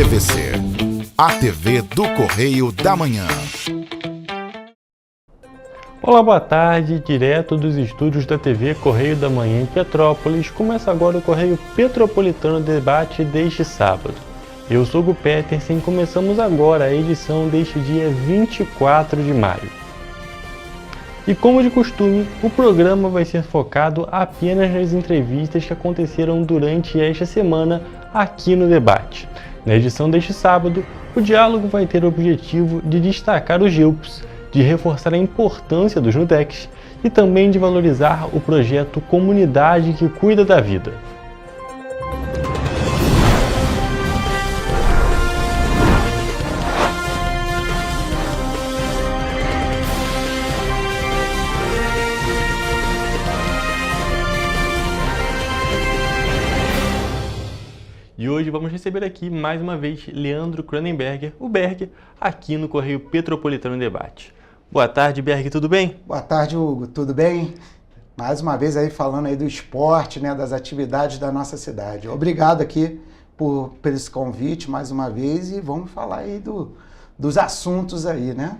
TVC, a TV do Correio da Manhã. Olá, boa tarde. Direto dos estúdios da TV Correio da Manhã em Petrópolis, começa agora o Correio Petropolitano Debate deste sábado. Eu sou Gu Petersen e começamos agora a edição deste dia 24 de maio. E como de costume, o programa vai ser focado apenas nas entrevistas que aconteceram durante esta semana aqui no debate. Na edição deste sábado, o diálogo vai ter o objetivo de destacar os GILPs, de reforçar a importância dos NUDECs e também de valorizar o projeto Comunidade que Cuida da Vida. E hoje vamos receber aqui mais uma vez Leandro Cronenberger, o Berger, aqui no Correio Petropolitano Debate. Boa tarde, Berger, tudo bem? Boa tarde, Hugo, tudo bem? Mais uma vez aí falando aí do esporte, né, das atividades da nossa cidade. Obrigado aqui por esse convite mais uma vez e vamos falar aí dos assuntos aí, né?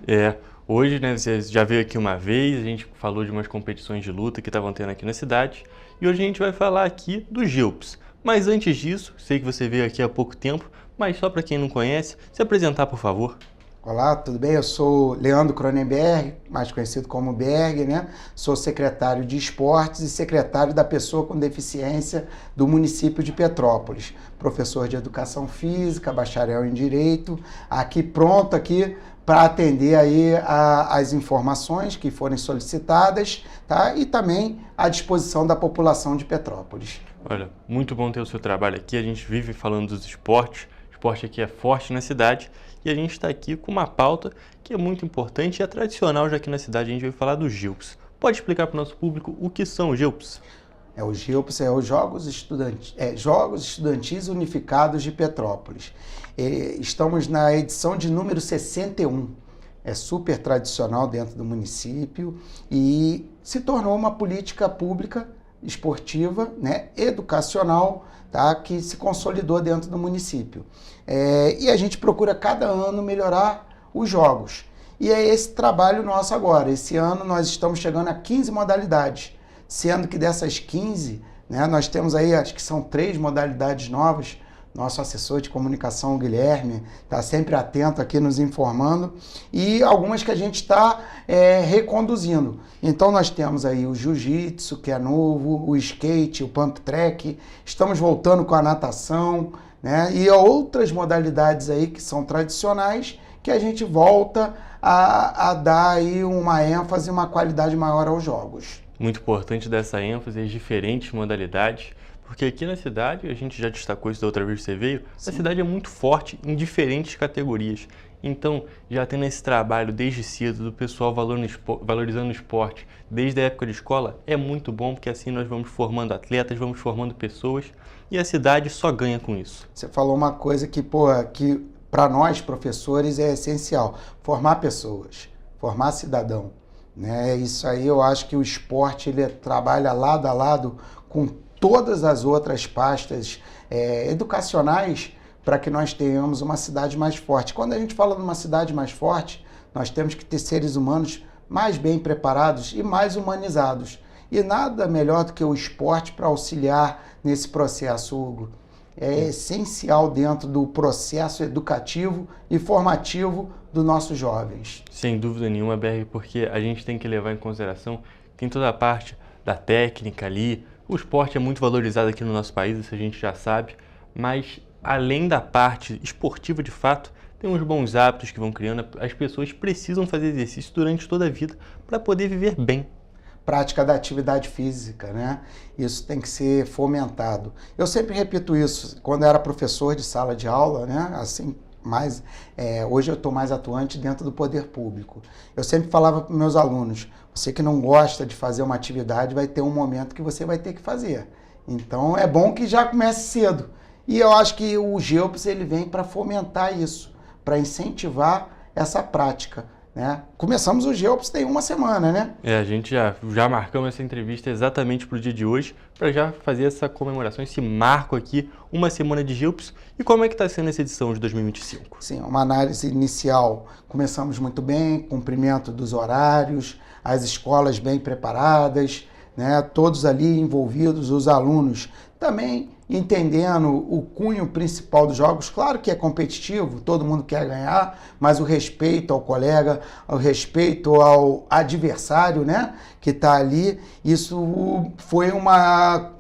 Hoje, né, você já veio aqui uma vez, a gente falou de umas competições de luta que estavam tendo aqui na cidade e hoje a gente vai falar aqui dos GILPs. Mas antes disso, sei que você veio aqui há pouco tempo, mas só para quem não conhece, se apresentar, por favor. Olá, tudo bem? Eu sou Leandro Cronenberger, mais conhecido como Berger, né? Sou secretário de Esportes e secretário da Pessoa com Deficiência do município de Petrópolis. Professor de Educação Física, bacharel em Direito, aqui pronto aqui para atender aí as informações que forem solicitadas, tá? E também à disposição da população de Petrópolis. Olha, muito bom ter o seu trabalho aqui, a gente vive falando dos esportes, o esporte aqui é forte na cidade e a gente está aqui com uma pauta que é muito importante e é tradicional já aqui na cidade, a gente vai falar dos GILPs. Pode explicar para o nosso público o que são os GILPs? Os GILPs os Jogos Estudantis Unificados de Petrópolis. Estamos na edição de número 61. É super tradicional dentro do município e se tornou uma política pública esportiva, né, educacional, tá, que se consolidou dentro do município. E a gente procura cada ano melhorar os jogos. E é esse trabalho nosso agora. Esse ano nós estamos chegando a 15 modalidades, sendo que dessas 15, né, nós temos aí, acho que são 3 modalidades novas. Nosso assessor de comunicação, o Guilherme, está sempre atento aqui nos informando, e algumas que a gente está reconduzindo. Então nós temos aí o jiu-jitsu, que é novo, o skate, o pump track, estamos voltando com a natação, né? E outras modalidades aí que são tradicionais, que a gente volta a dar aí uma ênfase, uma qualidade maior aos jogos. Muito importante dessa ênfase às diferentes modalidades, porque aqui na cidade, a gente já destacou isso da outra vez que você veio, Sim. A cidade é muito forte em diferentes categorias. Então, já tendo esse trabalho desde cedo do pessoal valorizando o esporte desde a época de escola, é muito bom, porque assim nós vamos formando atletas, vamos formando pessoas e a cidade só ganha com isso. Você falou uma coisa que para nós, professores, é essencial. Formar pessoas, formar cidadão. Né? Isso aí eu acho que o esporte ele trabalha lado a lado com todas as outras pastas educacionais para que nós tenhamos uma cidade mais forte. Quando a gente fala de uma cidade mais forte, nós temos que ter seres humanos mais bem preparados e mais humanizados. E nada melhor do que o esporte para auxiliar nesse processo, Hugo. É essencial dentro do processo educativo e formativo dos nossos jovens. Sem dúvida nenhuma, Berg, porque a gente tem que levar em consideração, tem toda a parte da técnica ali. O esporte é muito valorizado aqui no nosso país, isso a gente já sabe, mas além da parte esportiva de fato, tem uns bons hábitos que vão criando, as pessoas precisam fazer exercício durante toda a vida para poder viver bem. Prática da atividade física, né? Isso tem que ser fomentado. Eu sempre repito isso, quando eu era professor de sala de aula, né? Assim, hoje eu estou mais atuante dentro do poder público. Eu sempre falava para os meus alunos, você que não gosta de fazer uma atividade, vai ter um momento que você vai ter que fazer. Então é bom que já comece cedo. E eu acho que o GILPs ele vem para fomentar isso, para incentivar essa prática. né? Começamos o GEOPS tem uma semana, né? A gente já marcamos essa entrevista exatamente para o dia de hoje, para já fazer essa comemoração, esse marco aqui, uma semana de GEOPS. E como é que está sendo essa edição de 2025? Sim, uma análise inicial. Começamos muito bem, cumprimento dos horários, as escolas bem preparadas, né? Todos ali envolvidos, os alunos também entendendo o cunho principal dos jogos. Claro que é competitivo, todo mundo quer ganhar, mas o respeito ao colega, o respeito ao adversário, né, que está ali, isso foi uma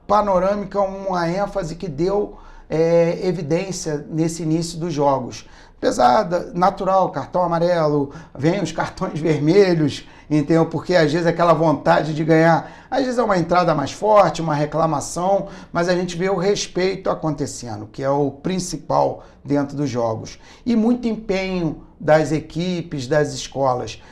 panorâmica, uma ênfase que deu evidência nesse início dos jogos. Apesar natural, cartão amarelo, vem os cartões vermelhos, entendeu? Porque às vezes aquela vontade de ganhar, às vezes é uma entrada mais forte, uma reclamação, mas a gente vê o respeito acontecendo, que é o principal dentro dos jogos. E muito empenho das equipes, das escolas.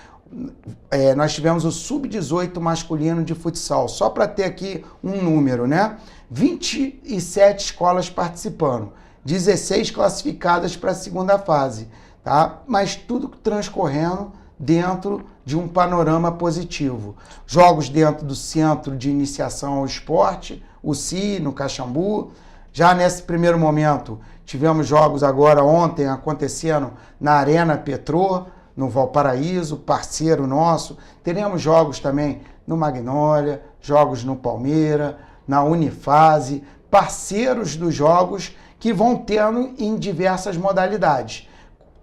Nós tivemos o Sub-18 masculino de futsal, só para ter aqui um número, né? 27 escolas participando. 16 classificadas para a segunda fase, tá? Mas tudo transcorrendo dentro de um panorama positivo. Jogos dentro do Centro de Iniciação ao Esporte, o CI, no Caxambu. Já nesse primeiro momento, tivemos jogos agora ontem acontecendo na Arena Petrô, no Valparaíso, parceiro nosso. Teremos jogos também no Magnólia, jogos no Palmeira, na Unifase, parceiros dos jogos que vão tendo em diversas modalidades.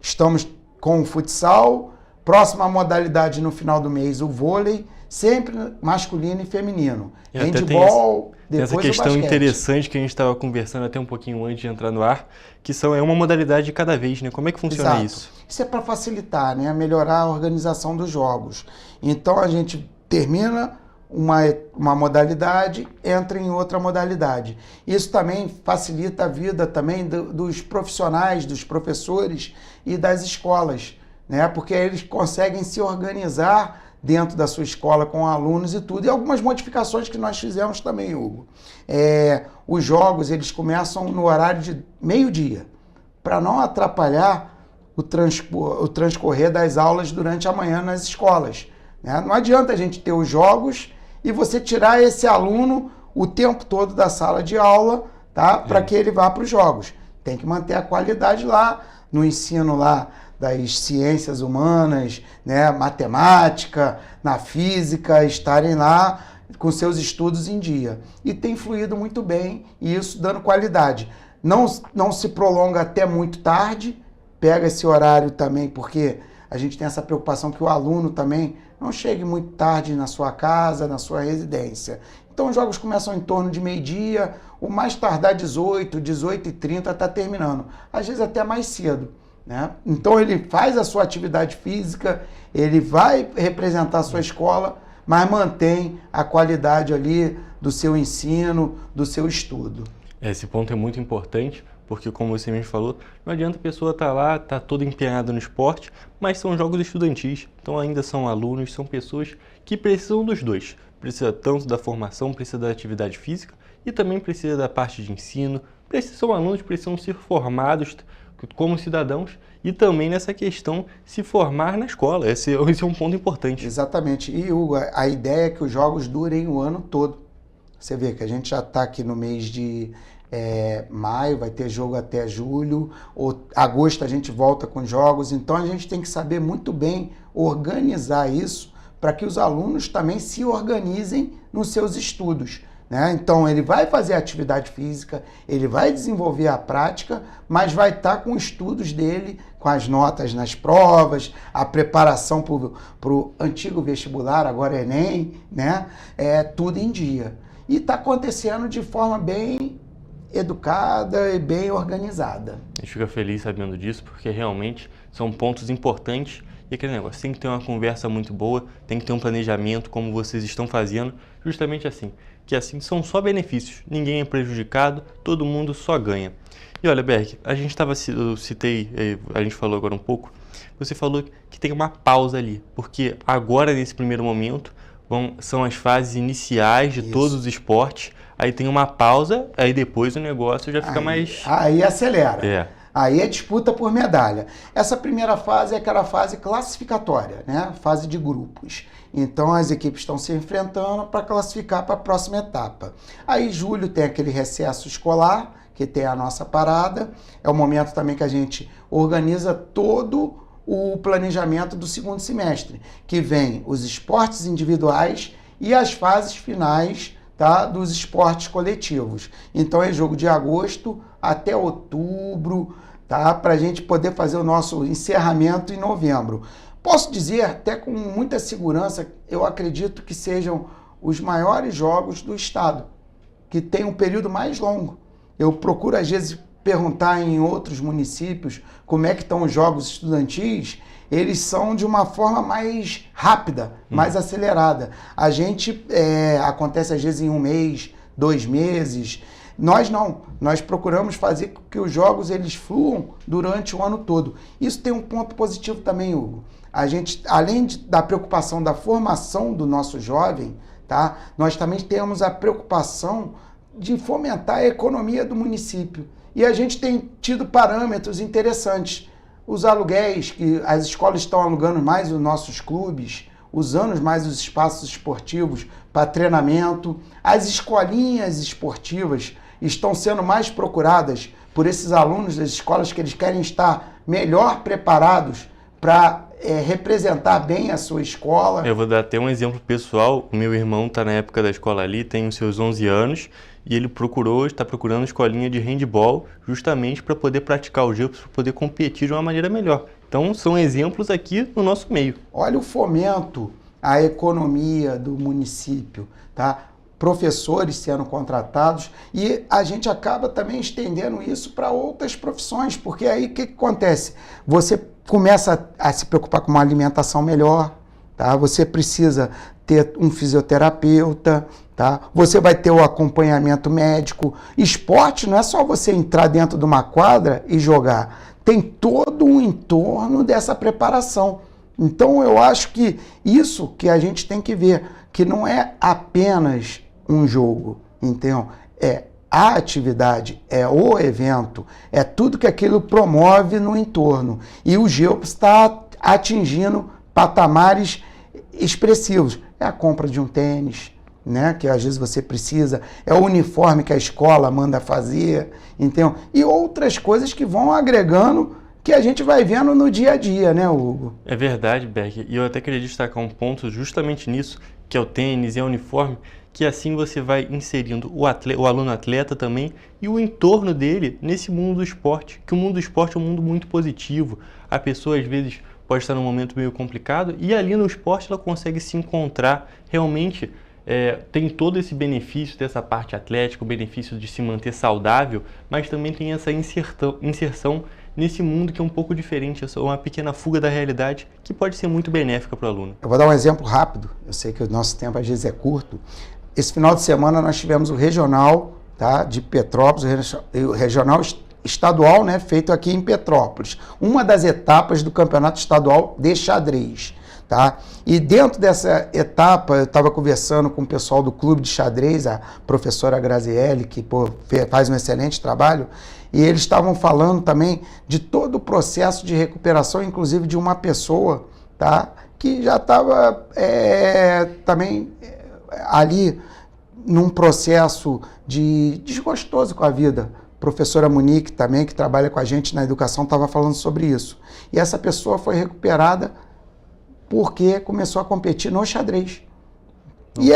Estamos com o futsal, próxima modalidade no final do mês, o vôlei, sempre masculino e feminino. Handball, depois o basquete. Essa questão interessante que a gente estava conversando até um pouquinho antes de entrar no ar, que é uma modalidade de cada vez, né? Como é que funciona isso? Isso é para facilitar, né? Melhorar a organização dos jogos. Então a gente termina uma modalidade, entra em outra modalidade. Isso também facilita a vida também dos profissionais, dos professores e das escolas, né? Porque eles conseguem se organizar dentro da sua escola com alunos e tudo. E algumas modificações que nós fizemos também, Hugo. Os jogos, eles começam no horário de meio-dia, para não atrapalhar o transcorrer das aulas durante a manhã nas escolas, né? Não adianta a gente ter os jogos e você tirar esse aluno o tempo todo da sala de aula, tá? Para que ele vá para os jogos. Tem que manter a qualidade lá, no ensino lá das ciências humanas, né? Matemática, na física, estarem lá com seus estudos em dia. E tem fluído muito bem, e isso dando qualidade. Não se prolonga até muito tarde, pega esse horário também, porque a gente tem essa preocupação que o aluno também não chegue muito tarde na sua casa, na sua residência. Então os jogos começam em torno de meio-dia, o mais tardar 18, 18h30 está terminando. Às vezes até mais cedo, né? Então ele faz a sua atividade física, ele vai representar a sua escola, mas mantém a qualidade ali do seu ensino, do seu estudo. Esse ponto é muito importante, porque como você mesmo falou, não adianta a pessoa estar lá, estar toda empenhada no esporte, mas são jogos estudantis, então ainda são alunos, são pessoas que precisam dos dois. Precisa tanto da formação, precisa da atividade física e também precisa da parte de ensino. São alunos que precisam ser formados como cidadãos e também nessa questão se formar na escola. Esse é um ponto importante. Exatamente. E Hugo, a ideia é que os jogos durem o ano todo. Você vê que a gente já está aqui no mês de maio, vai ter jogo até julho, agosto a gente volta com jogos, então a gente tem que saber muito bem organizar isso para que os alunos também se organizem nos seus estudos, né? Então ele vai fazer a atividade física, ele vai desenvolver a prática, mas vai estar com os estudos dele, com as notas nas provas, a preparação para o antigo vestibular, agora Enem, né? Tudo em dia. E está acontecendo de forma bem educada e bem organizada. A gente fica feliz sabendo disso, porque realmente são pontos importantes e aquele negócio, tem que ter uma conversa muito boa, tem que ter um planejamento como vocês estão fazendo, justamente assim, que assim são só benefícios, ninguém é prejudicado, todo mundo só ganha. E olha, Berg, a gente a gente falou agora um pouco, você falou que tem uma pausa ali, porque agora nesse primeiro momento são as fases iniciais de todos os esportes, aí tem uma pausa, aí depois o negócio já fica mais... Aí acelera. Aí é disputa por medalha. Essa primeira fase é aquela fase classificatória, né? Fase de grupos. Então as equipes estão se enfrentando para classificar para a próxima etapa. Aí julho tem aquele recesso escolar, que tem a nossa parada. É o momento também que a gente organiza todo o planejamento do segundo semestre, que vem os esportes individuais e as fases finais, tá, dos esportes coletivos. Então é jogo de agosto até outubro, tá, para a gente poder fazer o nosso encerramento em novembro. Posso dizer, até com muita segurança, eu acredito que sejam os maiores jogos do estado, que tem um período mais longo. Eu procuro, às vezes, perguntar em outros municípios como é que estão os jogos estudantis. Eles são de uma forma mais rápida, mais acelerada. A gente, acontece às vezes em 1 mês, 2 meses. Nós não, nós procuramos fazer com que os jogos eles fluam durante o ano todo. Isso tem um ponto positivo também, Hugo. A gente, além da preocupação da formação do nosso jovem, tá, nós também temos a preocupação de fomentar a economia do município. E a gente tem tido parâmetros interessantes. Os aluguéis, que as escolas estão alugando mais os nossos clubes, usando mais os espaços esportivos para treinamento. As escolinhas esportivas estão sendo mais procuradas por esses alunos das escolas que eles querem estar melhor preparados para representar bem a sua escola. Eu vou dar até um exemplo pessoal. O meu irmão está na época da escola ali, tem os seus 11 anos, e ele está procurando escolinha de handball justamente para poder praticar os jogos, para poder competir de uma maneira melhor. Então, são exemplos aqui no nosso meio. Olha o fomento à economia do município, tá? Professores sendo contratados, e a gente acaba também estendendo isso para outras profissões, porque aí o que acontece? Você começa a se preocupar com uma alimentação melhor, tá? Você precisa ter um fisioterapeuta, tá? Você vai ter o acompanhamento médico. Esporte não é só você entrar dentro de uma quadra e jogar, tem todo um entorno dessa preparação. Então eu acho que isso que a gente tem que ver, que não é apenas um jogo, entendeu? É a atividade, é o evento, é tudo que aquilo promove no entorno. E o GEOPS está atingindo patamares expressivos. É a compra de um tênis, né, que às vezes você precisa, é o uniforme que a escola manda fazer, entendeu? E outras coisas que vão agregando, que a gente vai vendo no dia a dia, né, Hugo? É verdade, Berg. E eu até queria destacar um ponto justamente nisso, que é o tênis e o uniforme, que assim você vai inserindo o aluno atleta também e o entorno dele nesse mundo do esporte, que o mundo do esporte é um mundo muito positivo. A pessoa às vezes pode estar num momento meio complicado e ali no esporte ela consegue se encontrar realmente. Tem todo esse benefício dessa parte atlética, o benefício de se manter saudável, mas também tem essa inserção nesse mundo que é um pouco diferente, uma pequena fuga da realidade que pode ser muito benéfica para o aluno. Eu vou dar um exemplo rápido, eu sei que o nosso tempo às vezes é curto. Esse final de semana nós tivemos o regional, tá, de Petrópolis, o regional estadual, né, feito aqui em Petrópolis. Uma das etapas do campeonato estadual de xadrez. Tá? E dentro dessa etapa, eu estava conversando com o pessoal do clube de xadrez, a professora Grazielli, que faz um excelente trabalho, e eles estavam falando também de todo o processo de recuperação, inclusive de uma pessoa, tá, que já estava também ali num processo de desgostoso com a vida. A professora Monique também, que trabalha com a gente na educação, estava falando sobre isso. E essa pessoa foi recuperada porque começou a competir no xadrez. E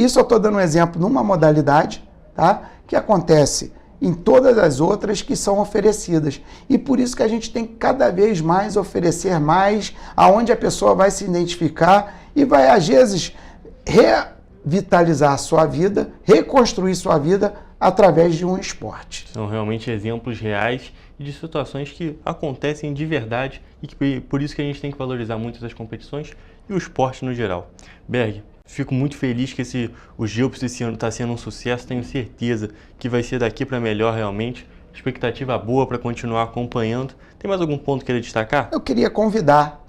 isso eu estou dando um exemplo numa modalidade, tá, que acontece em todas as outras que são oferecidas. E por isso que a gente tem que cada vez mais oferecer mais, aonde a pessoa vai se identificar e vai, às vezes, revitalizar a sua vida, reconstruir sua vida através de um esporte. São realmente exemplos reais e de situações que acontecem de verdade e que por isso que a gente tem que valorizar muito essas competições e o esporte no geral. Berg, fico muito feliz que o GEOPS esse ano está sendo um sucesso, tenho certeza que vai ser daqui para melhor realmente, expectativa boa para continuar acompanhando. Tem mais algum ponto que queria destacar? Eu queria convidar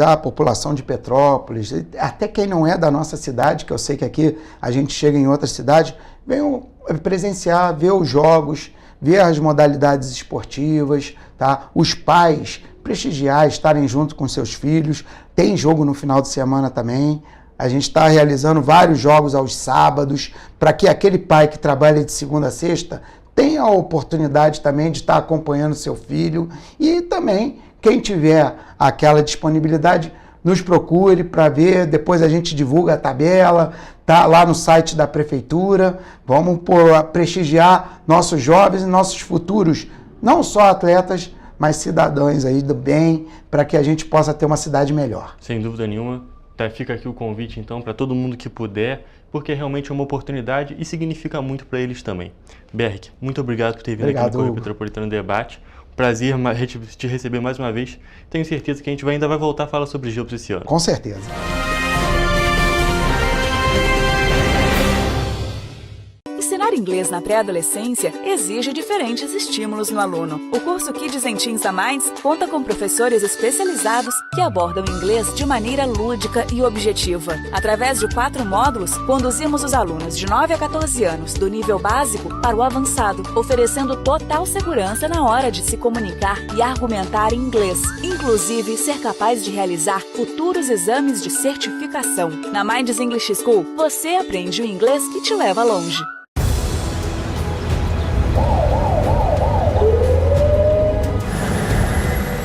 a população de Petrópolis, até quem não é da nossa cidade, que eu sei que aqui a gente chega em outras cidades, venham presenciar, ver os jogos, ver as modalidades esportivas, tá? Os pais prestigiar, estarem junto com seus filhos. Tem jogo no final de semana também. A gente está realizando vários jogos aos sábados, para que aquele pai que trabalha de segunda a sexta tenha a oportunidade também de estar acompanhando seu filho. E também, quem tiver aquela disponibilidade, nos procure para ver, depois a gente divulga a tabela, tá lá no site da prefeitura. Vamos prestigiar nossos jovens e nossos futuros, não só atletas, mas cidadãos aí do bem, para que a gente possa ter uma cidade melhor. Sem dúvida nenhuma. Fica aqui o convite, então, para todo mundo que puder, porque realmente é uma oportunidade e significa muito para eles também. Berg, muito obrigado por ter vindo aqui no Correio Petropolitano Debate. Prazer te receber mais uma vez. Tenho certeza que a gente ainda vai voltar a falar sobre GEOPS esse ano. Com certeza. Ensinar inglês na pré-adolescência exige diferentes estímulos no aluno. O curso Kids and Teens a Mais conta com professores especializados que abordam o inglês de maneira lúdica e objetiva. Através de 4 módulos, conduzimos os alunos de 9 a 14 anos, do nível básico para o avançado, oferecendo total segurança na hora de se comunicar e argumentar em inglês, inclusive ser capaz de realizar futuros exames de certificação. Na Minds English School, você aprende o inglês que te leva longe.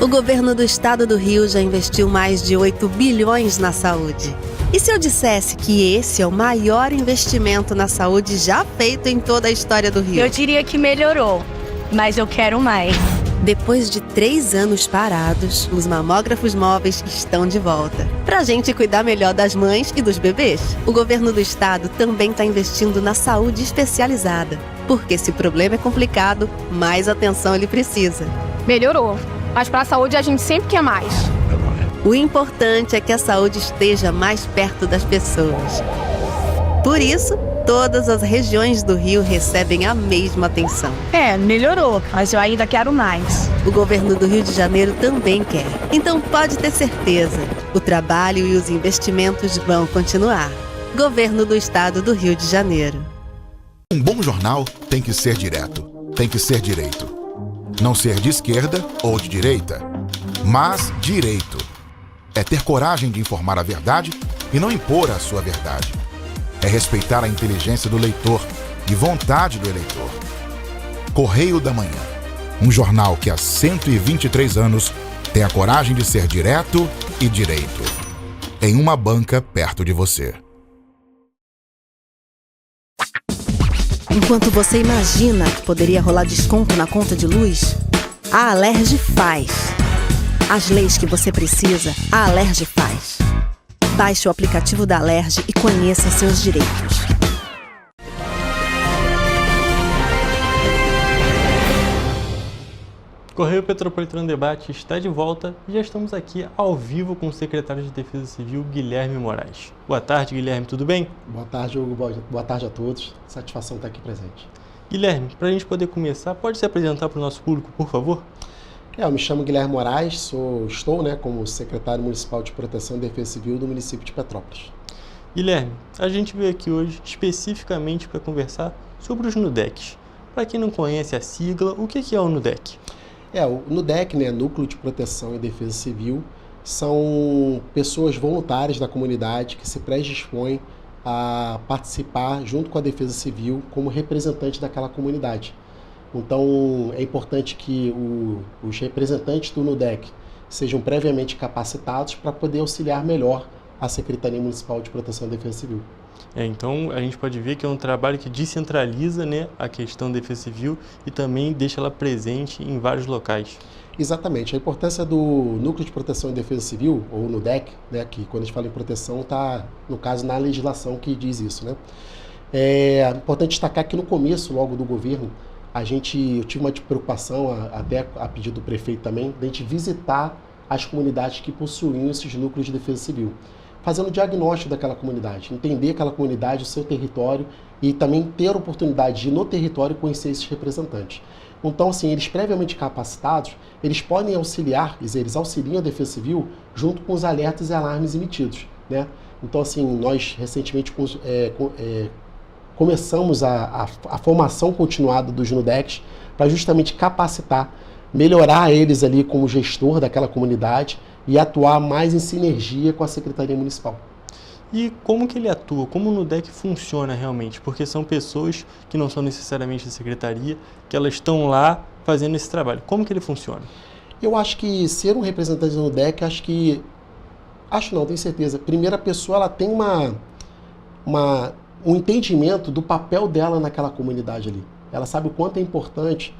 O governo do estado do Rio já investiu mais de 8 bilhões na saúde. E se eu dissesse que esse é o maior investimento na saúde já feito em toda a história do Rio? Eu diria que melhorou, mas eu quero mais. Depois de 3 anos parados, os mamógrafos móveis estão de volta. Pra gente cuidar melhor das mães e dos bebês. O governo do estado também está investindo na saúde especializada. Porque se o problema é complicado, mais atenção ele precisa. Melhorou, mas para a saúde a gente sempre quer mais. O importante é que a saúde esteja mais perto das pessoas. Por isso, todas as regiões do Rio recebem a mesma atenção. Melhorou, mas eu ainda quero mais. O governo do Rio de Janeiro também quer. Então pode ter certeza, o trabalho e os investimentos vão continuar. Governo do Estado do Rio de Janeiro. Um bom jornal tem que ser direto, tem que ser direito. Não ser de esquerda ou de direita, mas direito. É ter coragem de informar a verdade e não impor a sua verdade. É respeitar a inteligência do leitor e vontade do eleitor. Correio da Manhã, um jornal que há 123 anos tem a coragem de ser direto e direito. Em uma banca perto de você. Enquanto você imagina que poderia rolar desconto na conta de luz, a Alerj faz. As leis que você precisa, a Alerj faz. Baixe o aplicativo da Alerj e conheça seus direitos. Correio Petropolitano Debate está de volta e já estamos aqui ao vivo com o secretário de Defesa Civil, Guilherme Moraes. Boa tarde, Guilherme, tudo bem? Boa tarde, Hugo. Boa tarde a todos. Satisfação estar aqui presente. Guilherme, para a gente poder começar, pode se apresentar para o nosso público, por favor? Eu me chamo Guilherme Moraes, estou como secretário municipal de Proteção e Defesa Civil do município de Petrópolis. Guilherme, a gente veio aqui hoje especificamente para conversar sobre os NUDECs. Para quem não conhece a sigla, o que é o NUDEC? O NUDEC, Núcleo de Proteção e Defesa Civil, são pessoas voluntárias da comunidade que se predispõem a participar junto com a Defesa Civil como representante daquela comunidade. Então, é importante que os representantes do NUDEC sejam previamente capacitados para poder auxiliar melhor a Secretaria Municipal de Proteção e Defesa Civil. Então, a gente pode ver que é um trabalho que descentraliza, a questão da defesa civil e também deixa ela presente em vários locais. Exatamente. A importância do Núcleo de Proteção e Defesa Civil, ou NUDEC, que quando a gente fala em proteção está, no caso, na legislação que diz isso. É importante destacar que no começo, logo do governo, eu tive uma preocupação, até a pedido do prefeito também, de a gente visitar as comunidades que possuíam esses núcleos de defesa civil, fazendo o diagnóstico daquela comunidade, entender aquela comunidade, o seu território e também ter a oportunidade de ir no território conhecer esses representantes. Então, assim, eles previamente capacitados, eles podem auxiliar, eles auxiliam a Defesa Civil junto com os alertas e alarmes emitidos, Então, assim, nós recentemente começamos a formação continuada dos NUDECs para justamente capacitar, melhorar eles ali como gestor daquela comunidade e atuar mais em sinergia com a Secretaria Municipal. E como que ele atua? Como o NUDEC funciona realmente? Porque são pessoas que não são necessariamente da secretaria, que elas estão lá fazendo esse trabalho. Como que ele funciona? Eu acho que ser um representante do NUDEC, tenho certeza. Primeiro, a pessoa ela tem um entendimento do papel dela naquela comunidade ali. Ela sabe o quanto é importante,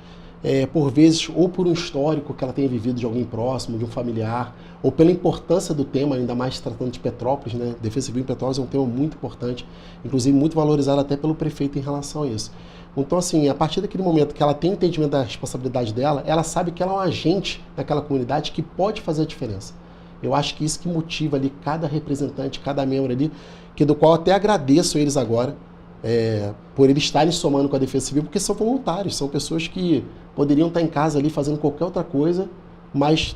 por vezes, ou por um histórico que ela tenha vivido de alguém próximo, de um familiar, ou pela importância do tema, ainda mais tratando de Petrópolis, né? Defesa Civil em Petrópolis é um tema muito importante, inclusive muito valorizado até pelo prefeito em relação a isso. Então, assim, a partir daquele momento que ela tem entendimento da responsabilidade dela, ela sabe que ela é um agente naquela comunidade que pode fazer a diferença. Eu acho que isso que motiva ali cada representante, cada membro ali, do qual eu até agradeço eles agora, por eles estarem somando com a Defesa Civil, porque são voluntários, são pessoas que poderiam estar em casa ali fazendo qualquer outra coisa, mas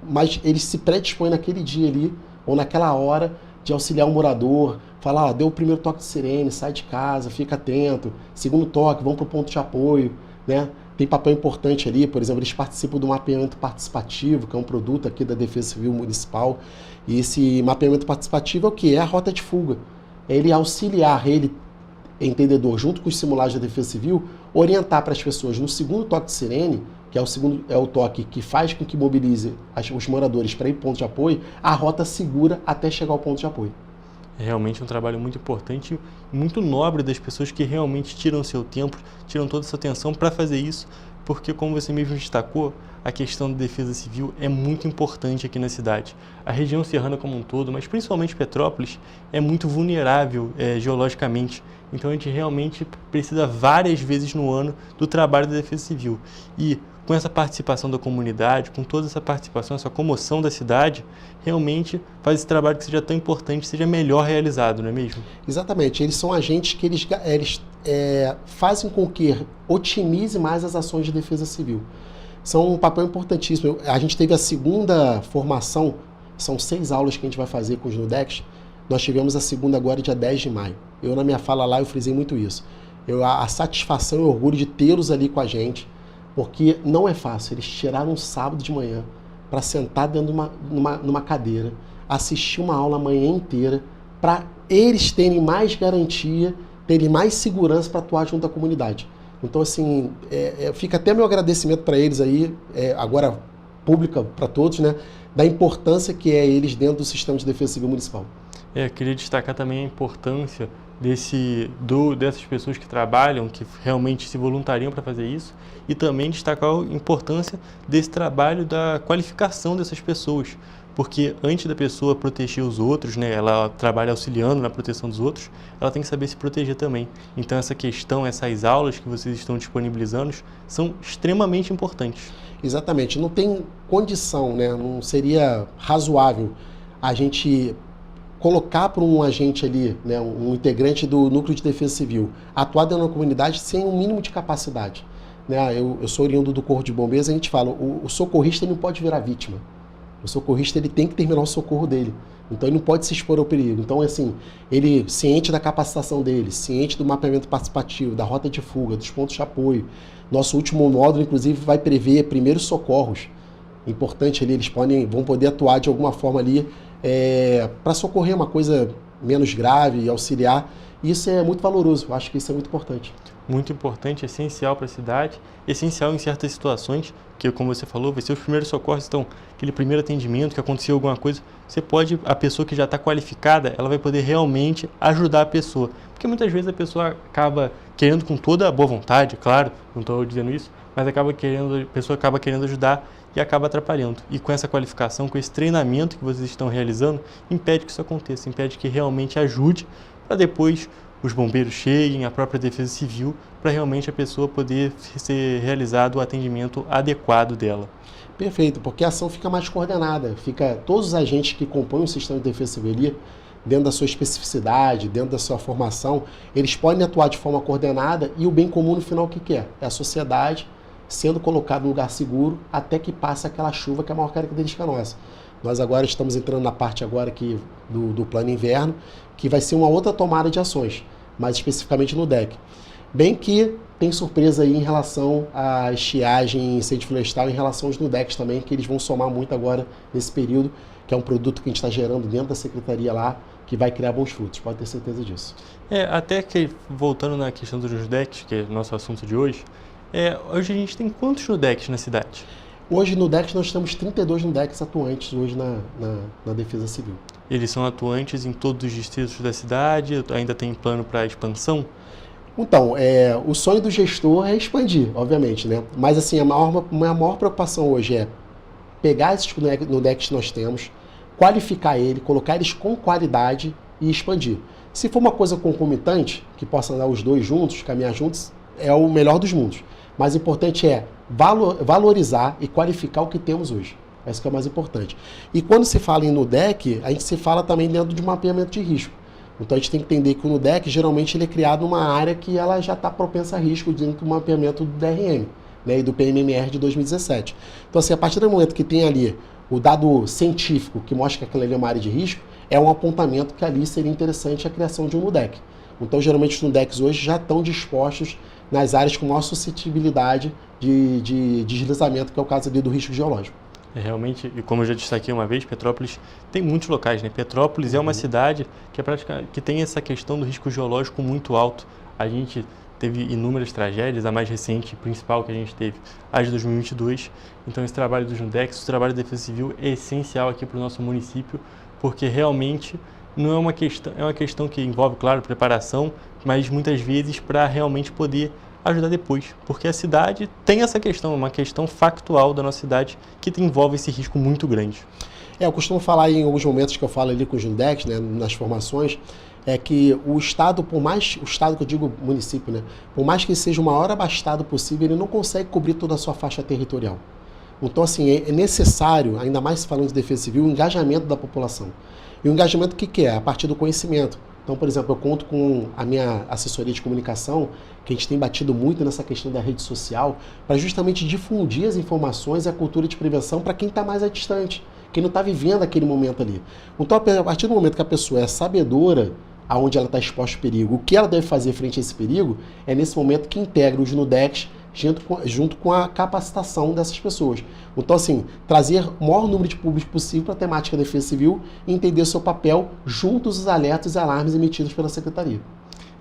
mas eles se predispõem naquele dia ali, ou naquela hora, de auxiliar o morador, falar, deu o primeiro toque de sirene, sai de casa, fica atento, segundo toque, vão para o ponto de apoio, né? Tem papel importante ali, por exemplo, eles participam do mapeamento participativo, que é um produto aqui da Defesa Civil Municipal, e esse mapeamento participativo é o que? É a rota de fuga. É ele auxiliar, ele, entendedor, junto com os simulados da Defesa Civil, orientar para as pessoas no segundo toque de sirene, que é o toque que faz com que mobilize os moradores para ir para o ponto de apoio, a rota segura até chegar ao ponto de apoio. É realmente um trabalho muito importante e muito nobre das pessoas que realmente tiram seu tempo, tiram toda essa atenção para fazer isso, porque, como você mesmo destacou, a questão da defesa civil é muito importante aqui na cidade. A região serrana como um todo, mas principalmente Petrópolis, é muito vulnerável geologicamente. Então a gente realmente precisa várias vezes no ano do trabalho da defesa civil. E com essa participação da comunidade, com toda essa participação, essa comoção da cidade, realmente faz esse trabalho que seja tão importante, seja melhor realizado, não é mesmo? Exatamente. Eles são agentes que eles fazem com que otimize mais as ações de defesa civil. São um papel importantíssimo. A gente teve a segunda formação, são 6 aulas que a gente vai fazer com os NUDECs. Nós tivemos a segunda agora, dia 10 de maio. Eu, na minha fala lá, eu frisei muito isso. A satisfação e o orgulho de tê-los ali com a gente, porque não é fácil. Eles tiraram um sábado de manhã para sentar dentro de numa cadeira, assistir uma aula a manhã inteira, para eles terem mais garantia, terem mais segurança para atuar junto à comunidade. Então, assim, fica até meu agradecimento para eles aí, agora pública para todos, né, da importância que é eles dentro do sistema de defesa civil municipal. Queria destacar também a importância dessas pessoas que trabalham, que realmente se voluntariam para fazer isso, e também destacar a importância desse trabalho da qualificação dessas pessoas, porque antes da pessoa proteger os outros, né, ela trabalha auxiliando na proteção dos outros, ela tem que saber se proteger também. Então essa questão, essas aulas que vocês estão disponibilizando são extremamente importantes. Exatamente, não tem condição, né, não seria razoável a gente colocar para um agente ali, né, um integrante do Núcleo de Defesa Civil, atuar dentro da comunidade sem um mínimo de capacidade. Né? Eu sou oriundo do Corpo de Bombeiros, a gente fala, o socorrista ele não pode virar vítima. O socorrista ele tem que terminar o socorro dele. Então ele não pode se expor ao perigo. Então, assim, ele ciente da capacitação dele, ciente do mapeamento participativo, da rota de fuga, dos pontos de apoio. Nosso último módulo, inclusive, vai prever primeiros socorros. Importante ali, eles vão poder atuar de alguma forma ali para socorrer uma coisa menos grave e auxiliar. Isso é muito valoroso, eu acho que isso é muito importante. Muito importante, essencial para a cidade, essencial em certas situações, que como você falou, vai ser os primeiros socorros, então aquele primeiro atendimento, que aconteceu alguma coisa, a pessoa que já está qualificada, ela vai poder realmente ajudar a pessoa. Porque muitas vezes a pessoa acaba querendo com toda a boa vontade, claro, não estou dizendo isso, mas a pessoa acaba querendo ajudar e acaba atrapalhando. E com essa qualificação, com esse treinamento que vocês estão realizando, impede que isso aconteça, impede que realmente ajude para depois os bombeiros cheguem, a própria defesa civil, para realmente a pessoa poder ser realizado o atendimento adequado dela. Perfeito, porque a ação fica mais coordenada, todos os agentes que compõem o sistema de defesa civil ali, dentro da sua especificidade, dentro da sua formação, eles podem atuar de forma coordenada e o bem comum no final o que é? É a sociedade sendo colocada num lugar seguro até que passe aquela chuva que é a maior característica nossa. Nós agora estamos entrando na parte agora aqui do plano inverno, que vai ser uma outra tomada de ações. mais especificamente no DEC. Bem que tem surpresa aí em relação à estiagem e incêndio florestal, em relação aos NUDECs também, que eles vão somar muito agora nesse período, que é um produto que a gente está gerando dentro da secretaria lá, que vai criar bons frutos, pode ter certeza disso. Até que, voltando na questão dos NUDECs, que é o nosso assunto de hoje, hoje a gente tem quantos NUDECs na cidade? Hoje no DEC nós temos 32 NUDECs atuantes hoje na Defesa Civil. Eles são atuantes em todos os distritos da cidade? Ainda tem plano para expansão? Então, o sonho do gestor é expandir, obviamente, né? Mas assim, a maior preocupação hoje é pegar esses NUDECs que nós temos, qualificar ele, colocar eles com qualidade e expandir. Se for uma coisa concomitante, que possa andar os dois juntos, caminhar juntos, é o melhor dos mundos. Mas o importante é valorizar e qualificar o que temos hoje. Isso que é o mais importante. E quando se fala em NUDEC, a gente se fala também dentro de um mapeamento de risco. Então a gente tem que entender que o NUDEC, geralmente, ele é criado numa área que ela já está propensa a risco dentro do mapeamento do DRM, né, e do PMMR de 2017. Então assim, a partir do momento que tem ali o dado científico que mostra que aquela ali é uma área de risco, é um apontamento que ali seria interessante a criação de um NUDEC. Então geralmente os NUDECs hoje já estão dispostos nas áreas com maior suscetibilidade de deslizamento, que é o caso ali do risco geológico. Realmente, e como eu já destaquei uma vez, Petrópolis tem muitos locais, né? Petrópolis é uma cidade que tem essa questão do risco geológico muito alto. A gente teve inúmeras tragédias, a mais recente, principal que a gente teve, a de 2022. Então esse trabalho dos NUDECs, o trabalho da Defesa Civil é essencial aqui para o nosso município, porque realmente não é uma questão que envolve, claro, preparação, mas muitas vezes para realmente poder ajudar depois, porque a cidade tem essa questão, uma questão factual da nossa cidade que envolve esse risco muito grande. Eu costumo falar em alguns momentos que eu falo ali com os NUDECs, né, nas formações, é que o Estado, o Estado que eu digo município, né, por mais que seja o maior abastado possível, ele não consegue cobrir toda a sua faixa territorial. Então, assim, é necessário, ainda mais falando de defesa civil, o engajamento da população. E o engajamento o que é? A partir do conhecimento. Então, por exemplo, eu conto com a minha assessoria de comunicação, que a gente tem batido muito nessa questão da rede social, para justamente difundir as informações e a cultura de prevenção para quem está mais distante, quem não está vivendo aquele momento ali. Então, a partir do momento que a pessoa é sabedora aonde ela está exposta ao perigo, o que ela deve fazer frente a esse perigo, é nesse momento que integra os NUDECs junto com a capacitação dessas pessoas. Então, assim, trazer o maior número de públicos possível para a temática da defesa civil e entender o seu papel junto aos alertas e alarmes emitidos pela Secretaria.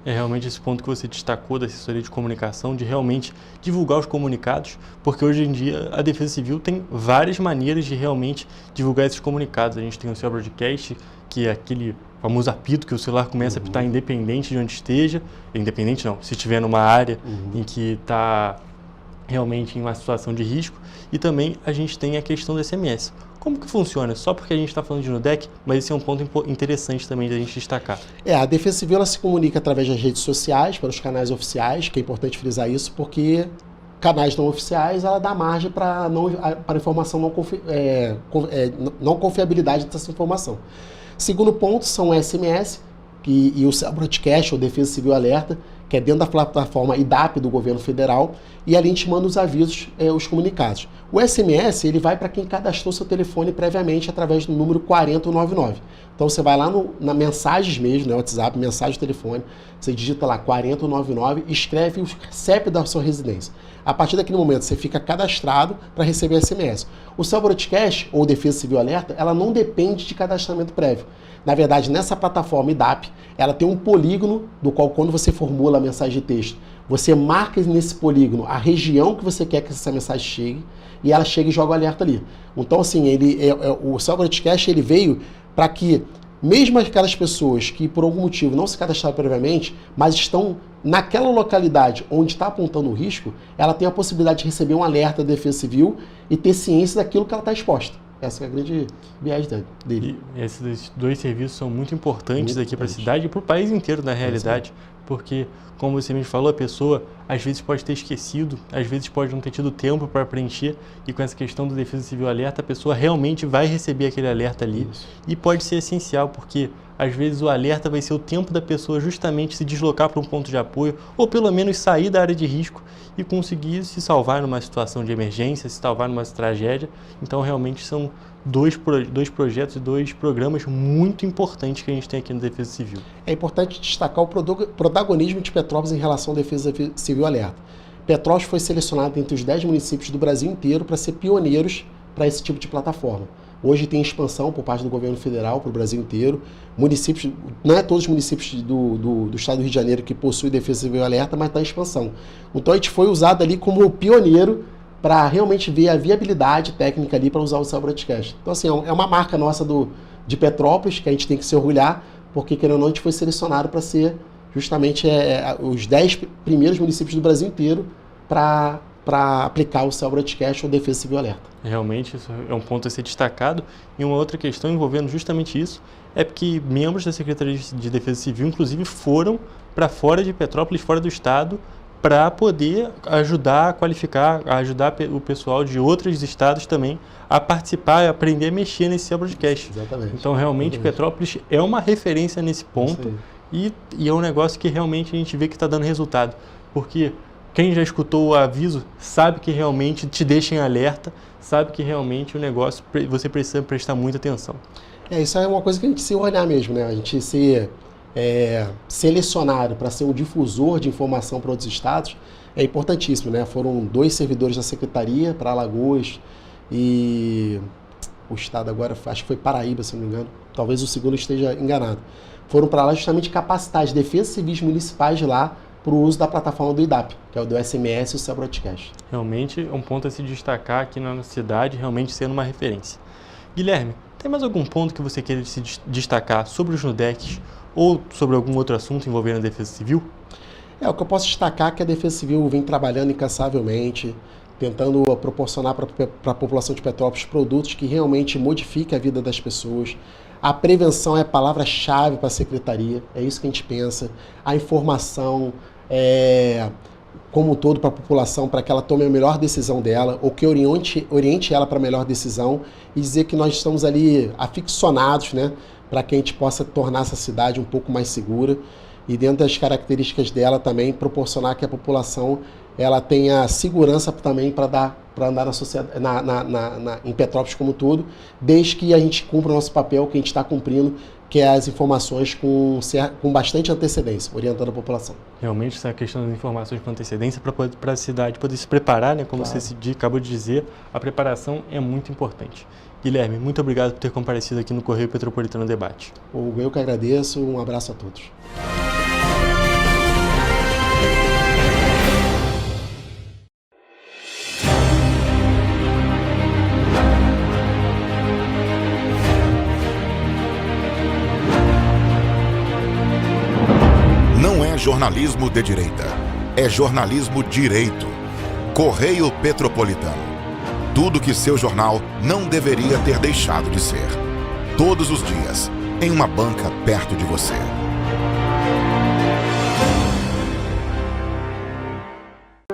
É realmente esse ponto que você destacou da assessoria de comunicação, de realmente divulgar os comunicados, porque hoje em dia a Defesa Civil tem várias maneiras de realmente divulgar esses comunicados. A gente tem o seu broadcast, que é aquele famoso apito que o celular começa a apitar independente de onde esteja, independente não, se estiver numa área em que está realmente em uma situação de risco, e também a gente tem a questão do SMS. Como que funciona? Só porque a gente está falando de NUDEC, mas esse é um ponto interessante também da gente destacar. A Defesa Civil ela se comunica através das redes sociais, pelos canais oficiais, que é importante frisar isso, porque canais não oficiais ela dá margem para informação não confiabilidade dessa informação. Segundo ponto são o SMS e o Broadcast, ou Defesa Civil Alerta, que é dentro da plataforma IDAP do governo federal, e ali a gente manda os avisos, os comunicados. O SMS, ele vai para quem cadastrou seu telefone previamente através do número 4099. Então você vai lá na mensagens mesmo, né, WhatsApp, mensagem de telefone, você digita lá 4099 e escreve o CEP da sua residência. A partir daquele momento você fica cadastrado para receber SMS. O seu Broadcast, ou Defesa Civil Alerta, ela não depende de cadastramento prévio. Na verdade, nessa plataforma IDAP, ela tem um polígono do qual, quando você formula a mensagem de texto, você marca nesse polígono a região que você quer que essa mensagem chegue, e ela chega e joga o alerta ali. Então, assim, o seu Broadcast ele veio para que, mesmo aquelas pessoas que por algum motivo não se cadastraram previamente, mas estão naquela localidade onde está apontando o risco, ela tem a possibilidade de receber um alerta da Defesa Civil e ter ciência daquilo que ela está exposta. Essa é a grande viagem dele. E esses dois serviços são muito importantes aqui para a cidade e para o país inteiro, na realidade, porque, como você me falou, a pessoa às vezes pode ter esquecido, às vezes pode não ter tido tempo para preencher, e com essa questão do Defesa Civil Alerta, a pessoa realmente vai receber aquele alerta ali. Isso. E pode ser essencial, porque às vezes o alerta vai ser o tempo da pessoa justamente se deslocar para um ponto de apoio, ou pelo menos sair da área de risco e conseguir se salvar numa situação de emergência, se salvar numa tragédia. Então realmente são dois projetos e 2 programas muito importantes que a gente tem aqui no Defesa Civil. É importante destacar o protagonismo de Petrópolis em relação à Defesa Civil Alerta. Petrópolis foi selecionado entre os 10 municípios do Brasil inteiro para ser pioneiros para esse tipo de plataforma. Hoje tem expansão por parte do governo federal para o Brasil inteiro. Municípios, não é todos os municípios do estado do Rio de Janeiro que possuem Defesa Civil Alerta, mas está em expansão. Então a gente foi usado ali como pioneiro para realmente ver a viabilidade técnica ali para usar o Cell Broadcast. Então assim, é uma marca nossa de Petrópolis que a gente tem que se orgulhar, porque querendo ou não a gente foi selecionado para ser justamente os 10 primeiros municípios do Brasil inteiro para aplicar o Cell Broadcast ou Defesa Civil Alerta. Realmente, isso é um ponto a ser destacado. E uma outra questão envolvendo justamente isso é que membros da Secretaria de Defesa Civil, inclusive, foram para fora de Petrópolis, fora do estado, para poder ajudar a qualificar, ajudar o pessoal de outros estados também a participar e aprender a mexer nesse Cell Broadcast. Exatamente. Então, realmente, Petrópolis é uma referência nesse ponto e é um negócio que realmente a gente vê que está dando resultado. Porque quem já escutou o aviso sabe que realmente te deixa em alerta, sabe que realmente o negócio você precisa prestar muita atenção. Isso é uma coisa que a gente se olhar mesmo, né? A gente ser selecionado para ser um difusor de informação para outros estados é importantíssimo, né? Foram 2 servidores da Secretaria para Alagoas e o estado agora, acho que foi Paraíba, se não me engano, talvez o segundo esteja enganado. Foram para lá justamente capacitar as defesas civis municipais de lá para o uso da plataforma do IDAP, que é o do SMS e o Cell Broadcast. Realmente é um ponto a se destacar aqui na nossa cidade, realmente sendo uma referência. Guilherme, tem mais algum ponto que você queira se destacar sobre os NUDECs ou sobre algum outro assunto envolvendo a Defesa Civil? O que eu posso destacar é que a Defesa Civil vem trabalhando incansavelmente, tentando proporcionar para a população de Petrópolis produtos que realmente modifiquem a vida das pessoas. A prevenção é a palavra-chave para a Secretaria, é isso que a gente pensa. A informação, como um todo, para a população, para que ela tome a melhor decisão dela, ou que oriente ela para a melhor decisão, e dizer que nós estamos ali aficionados, né, para que a gente possa tornar essa cidade um pouco mais segura, e dentro das características dela também proporcionar que a população ela tenha segurança também para andar na sociedade, em Petrópolis como um todo, desde que a gente cumpra o nosso papel que a gente está cumprindo, que é as informações com bastante antecedência, orientando a população. Realmente, essa questão das informações com antecedência para a cidade poder se preparar, né? Como claro. Você acabou de dizer, a preparação é muito importante. Guilherme, muito obrigado por ter comparecido aqui no Correio Petropolitano Debate. Eu que agradeço, um abraço a todos. Jornalismo de direita. É jornalismo direito. Correio Petropolitano. Tudo que seu jornal não deveria ter deixado de ser. Todos os dias, em uma banca perto de você.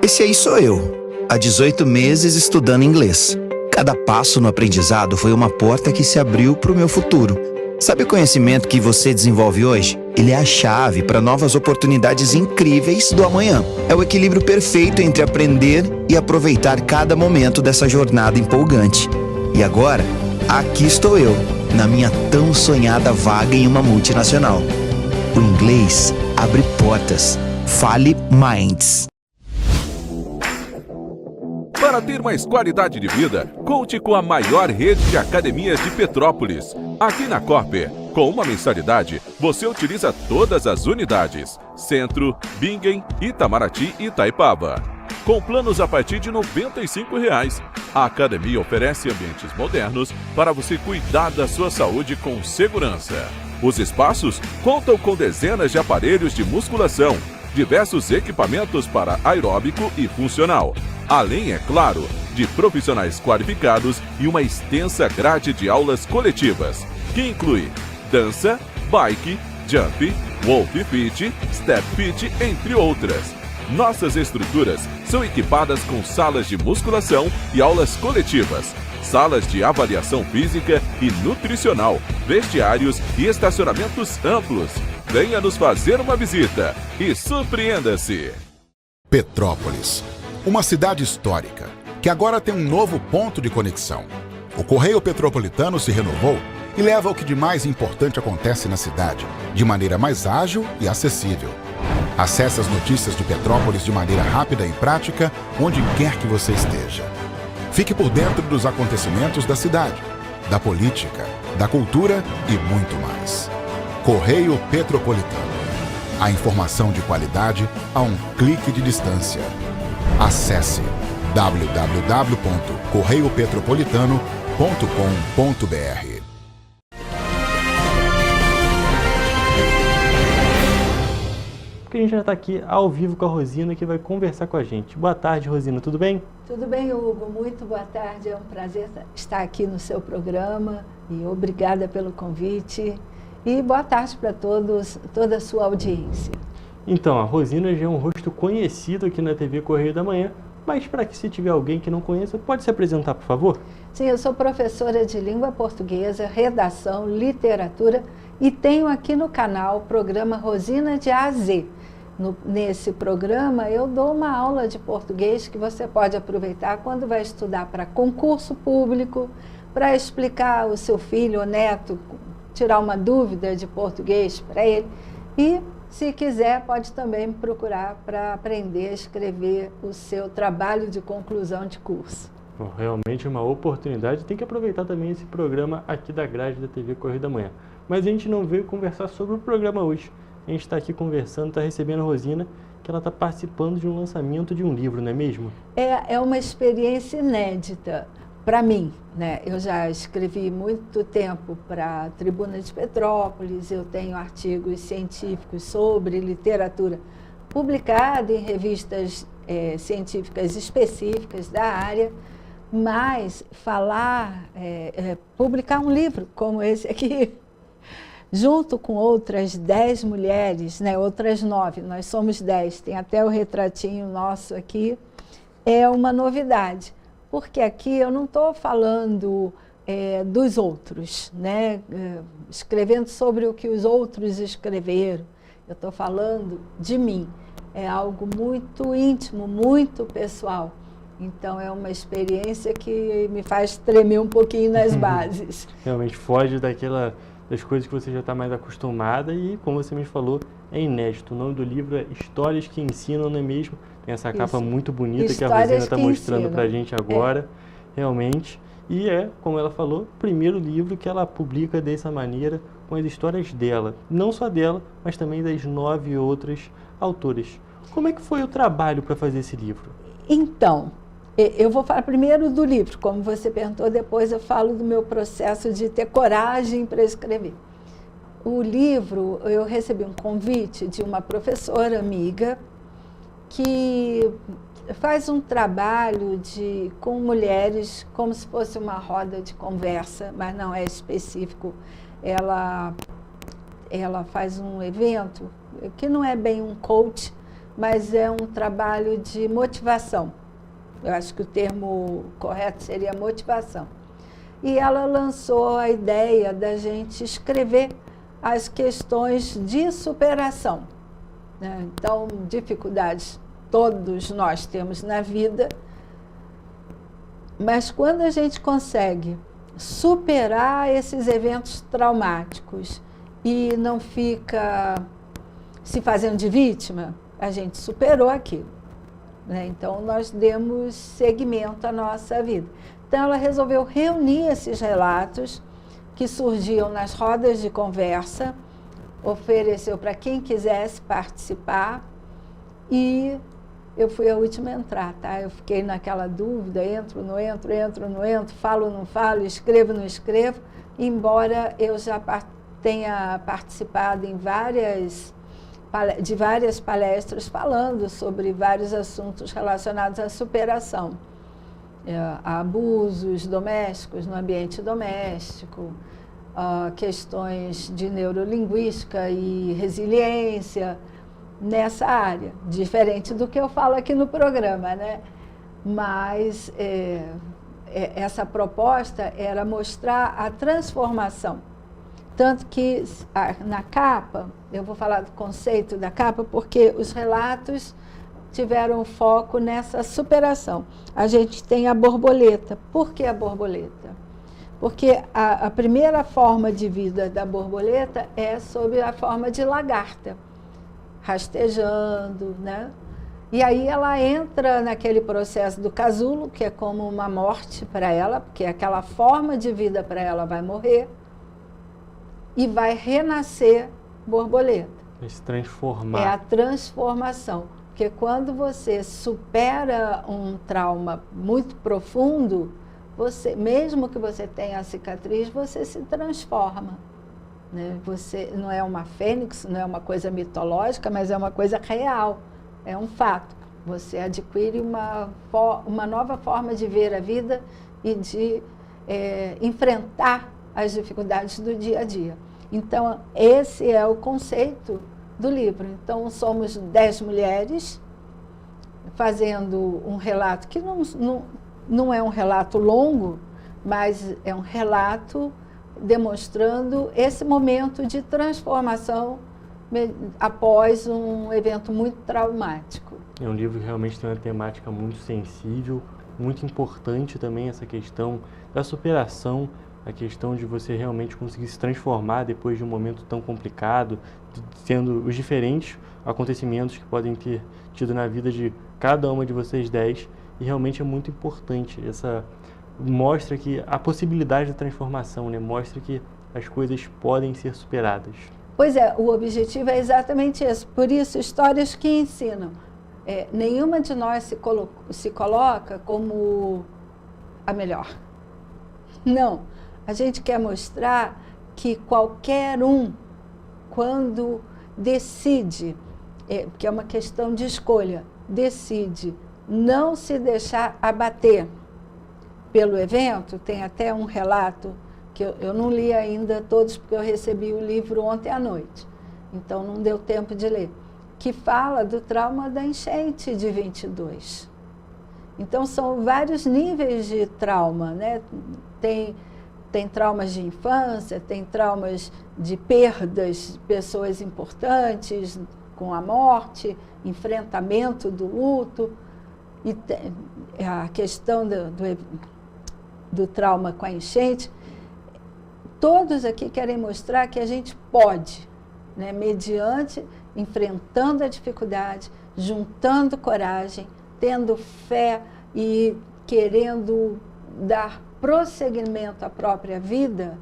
Esse aí sou eu, há 18 meses estudando inglês. Cada passo no aprendizado foi uma porta que se abriu para o meu futuro. Sabe o conhecimento que você desenvolve hoje? Ele é a chave para novas oportunidades incríveis do amanhã. É o equilíbrio perfeito entre aprender e aproveitar cada momento dessa jornada empolgante. E agora, aqui estou eu, na minha tão sonhada vaga em uma multinacional. O inglês abre portas. Fale Minds. Para ter mais qualidade de vida, conte com a maior rede de academias de Petrópolis. Aqui na Corper, com uma mensalidade, você utiliza todas as unidades: Centro, Bingen, Itamaraty e Itaipava. Com planos a partir de R$ 95,00. A academia oferece ambientes modernos para você cuidar da sua saúde com segurança. Os espaços contam com dezenas de aparelhos de musculação, diversos equipamentos para aeróbico e funcional, além, é claro, de profissionais qualificados e uma extensa grade de aulas coletivas, que inclui dança, bike, jump, wolf fit, step fit, entre outras. Nossas estruturas são equipadas com salas de musculação e aulas coletivas, salas de avaliação física e nutricional, vestiários e estacionamentos amplos. Venha nos fazer uma visita e surpreenda-se! Petrópolis, uma cidade histórica, que agora tem um novo ponto de conexão. O Correio Petropolitano se renovou e leva o que de mais importante acontece na cidade, de maneira mais ágil e acessível. Acesse as notícias de Petrópolis de maneira rápida e prática, onde quer que você esteja. Fique por dentro dos acontecimentos da cidade, da política, da cultura e muito mais. Correio Petropolitano. A informação de qualidade a um clique de distância. Acesse www.correiopetropolitano.com.br. Porque a gente já está aqui ao vivo com a Rosina, que vai conversar com a gente. Boa tarde, Rosina, tudo bem? Tudo bem, Hugo, muito boa tarde, é um prazer estar aqui no seu programa e obrigada pelo convite e boa tarde para toda a sua audiência. Então, a Rosina já é um rosto conhecido aqui na TV Correio da Manhã, mas para que se tiver alguém que não conheça, pode se apresentar, por favor? Sim, eu sou professora de língua portuguesa, redação, literatura e tenho aqui no canal o programa Rosina de A a Z. Nesse programa eu dou uma aula de português que você pode aproveitar quando vai estudar para concurso público, para explicar ao seu filho ou neto, tirar uma dúvida de português para ele e, se quiser, pode também me procurar para aprender a escrever o seu trabalho de conclusão de curso. Bom, realmente é uma oportunidade, tem que aproveitar também esse programa aqui da grade da TV Correio da Manhã. Mas a gente não veio conversar sobre o programa hoje. A gente está aqui conversando, está recebendo a Rosina, que ela está participando de um lançamento de um livro, não é mesmo? É uma experiência inédita para mim, né? Eu já escrevi muito tempo para a Tribuna de Petrópolis, eu tenho artigos científicos sobre literatura publicada em revistas científicas específicas da área, mas publicar um livro como esse aqui, junto com outras 10 mulheres, né, outras 9, nós somos 10, tem até o retratinho nosso aqui, é uma novidade, porque aqui eu não estou falando dos outros, né, escrevendo sobre o que os outros escreveram, eu estou falando de mim, é algo muito íntimo, muito pessoal, então é uma experiência que me faz tremer um pouquinho nas bases. Realmente foge das coisas que você já está mais acostumada e, como você me falou, é inédito. O nome do livro é Histórias que Ensinam, não é mesmo? Tem essa capa muito bonita que a Rosina está mostrando para a gente agora, realmente. E como ela falou, o primeiro livro que ela publica dessa maneira, com as histórias dela. Não só dela, mas também das 9 outras autoras. Como é que foi o trabalho para fazer esse livro? Então, eu vou falar primeiro do livro, como você perguntou, depois eu falo do meu processo de ter coragem para escrever. O livro, eu recebi um convite de uma professora amiga que faz um trabalho com mulheres como se fosse uma roda de conversa, mas não é específico. Ela faz um evento que não é bem um coach, mas é um trabalho de motivação. Eu acho que o termo correto seria motivação. E ela lançou a ideia da gente escrever as questões de superação, né? Então, dificuldades todos nós temos na vida, mas quando a gente consegue superar esses eventos traumáticos e não fica se fazendo de vítima, a gente superou aquilo. Então, nós demos seguimento à nossa vida. Então, ela resolveu reunir esses relatos que surgiam nas rodas de conversa, ofereceu para quem quisesse participar e eu fui a última a entrar, tá? Eu fiquei naquela dúvida, entro, não entro, falo, não falo, escrevo, não escrevo, embora eu já tenha participado de várias palestras falando sobre vários assuntos relacionados à superação, a abusos domésticos no ambiente doméstico, questões de neurolinguística e resiliência nessa área, diferente do que eu falo aqui no programa, né? Mas essa proposta era mostrar a transformação. Tanto que na capa, eu vou falar do conceito da capa, porque os relatos tiveram foco nessa superação. A gente tem a borboleta. Por que a borboleta? Porque a primeira forma de vida da borboleta é sob a forma de lagarta, rastejando, né? E aí ela entra naquele processo do casulo, que é como uma morte para ela, porque aquela forma de vida para ela vai morrer e vai renascer borboleta. Vai se transformar. É a transformação. Porque quando você supera um trauma muito profundo, você, mesmo que você tenha a cicatriz, você se transforma. Né? Você não é uma fênix, não é uma coisa mitológica, mas é uma coisa real, é um fato. Você adquire uma nova forma de ver a vida e de enfrentar as dificuldades do dia a dia. Então, esse é o conceito do livro. Então, somos 10 mulheres fazendo um relato que não é um relato longo, mas é um relato demonstrando esse momento de transformação após um evento muito traumático. É um livro que realmente tem uma temática muito sensível, muito importante também essa questão da superação, a questão de você realmente conseguir se transformar depois de um momento tão complicado, sendo os diferentes acontecimentos que podem ter tido na vida de cada uma de vocês 10, e realmente é muito importante. Mostra que a possibilidade da transformação, né? Mostra que as coisas podem ser superadas. Pois é, o objetivo é exatamente esse. Por isso, histórias que ensinam. Nenhuma de nós se coloca como a melhor. Não. A gente quer mostrar que qualquer um, quando decide, porque é uma questão de escolha, decide não se deixar abater pelo evento. Tem até um relato que eu não li ainda todos, porque eu recebi o livro ontem à noite, então não deu tempo de ler, que fala do trauma da enchente de 22. Então são vários níveis de trauma, né? Tem traumas de infância, tem traumas de perdas de pessoas importantes com a morte, enfrentamento do luto, e a questão do trauma com a enchente. Todos aqui querem mostrar que a gente pode, né, mediante, enfrentando a dificuldade, juntando coragem, tendo fé e querendo dar prosseguimento à própria vida,